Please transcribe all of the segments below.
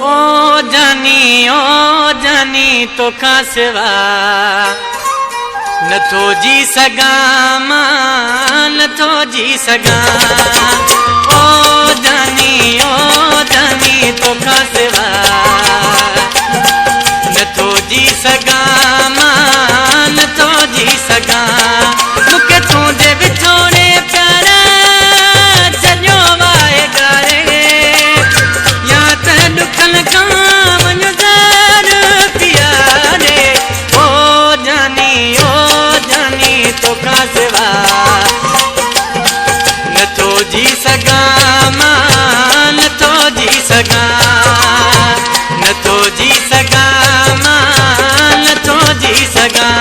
ओ जानी तोखां सिवा नथो जी सघां मां नथो जी सघां। ओ जानी तोखां सिवा नथो जी सघां मां नथो जी सघां। मूंखे तुंहिंजे विछोड़े प्यार छॾियो वाए गारे या त ॾुखनि खां वञ दर पियारे। ओ जानी तोखां सिवा नथो जी सघां मां नथो जी सघां। नथो जी सघां मां नथो जी सघां।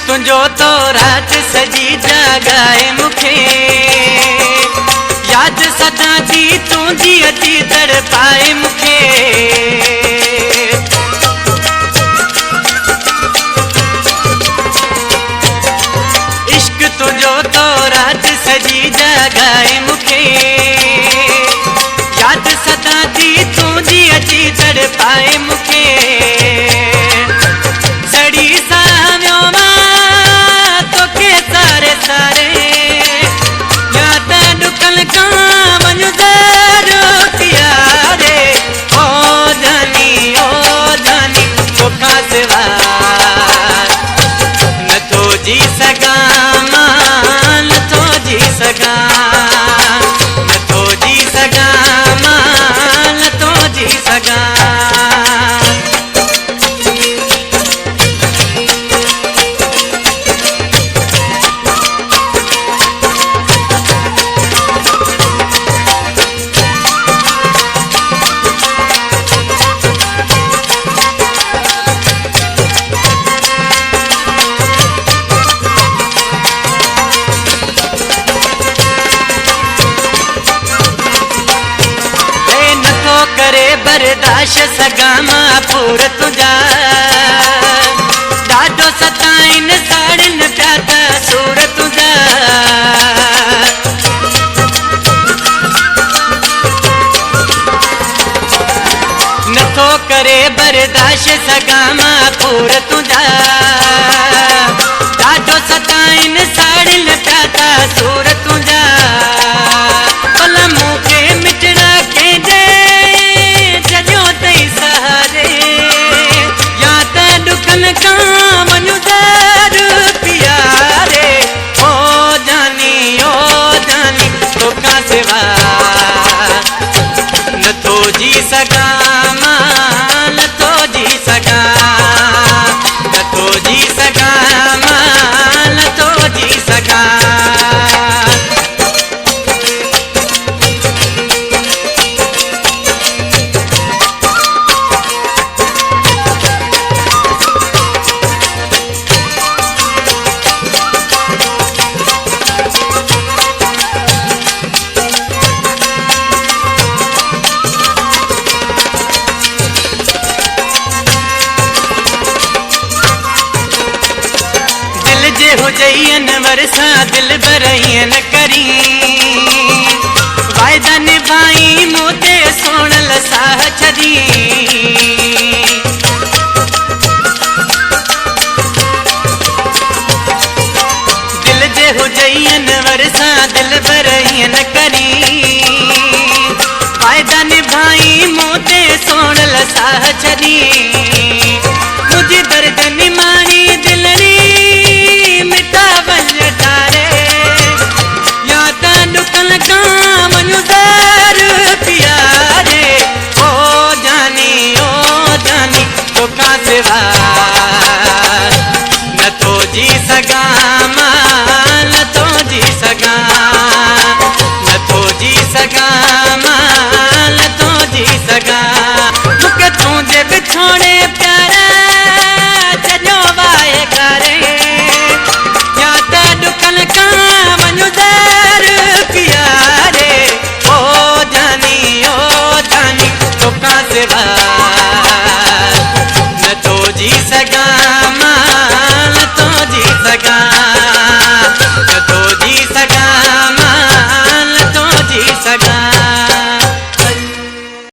तुंहिंजो तो रात सजी जगाए मूंखे यादि सदा थी तुंहिंजी अची तड़पाए मूंखे। इश्क तुंहिंजो तो रात सजी जगाए मूंखे यादि सदा थी तुंहिंजी अची तड़पाए मूंखे। सड़ी सावियो सारे या त ॾुखनि खां वञ दर पियारे। ओ जानी तोखां सिवा नथो जी सघां मां नथो जी सघां। नथो जी सघां मां नथो जी सघां। बर्दाश्त सघां मां पूर तुंहिंजा ॾाढो सताइनि साड़िनि पिया त सूर तुंहिंजा। नथो करे बर्दाश्त सघां मां पूर तुंहिंजा ॾाढो सताइनि साड़िनि पिया त सूर तुंहिंजा। भला मूंखे मिटड़ा कंहिंजे या त ॾुखनि खां वञ दर पियारे। ओ जानी तोखां सिवा नथो जी सघां मां नथो जी सघां। नथो जी सघां मां नथो जी सघां। हुजैन वरसा दिल बरैन करी वायदा निभाई मोते सोण लसाह छदी। दिल जे हुजैन वरसा दिल बरैन करी वायदा निभाई मोते सोण लसाह छदी। मुझे दर्द निमारी दिलरी ॾुखनि खां वञ दर पियारे। ओ जानी तोखां सिवा नथो जी सघां मां नथो जी सघां। नथो जी सघां मां नथो जी सघां। मूंखे तुंहिंजे छोड़े प्यारा चलो वाए करे या त दुकन का वञू दर पिया रे ओ जानी तोखां सिवा न तो जी सघां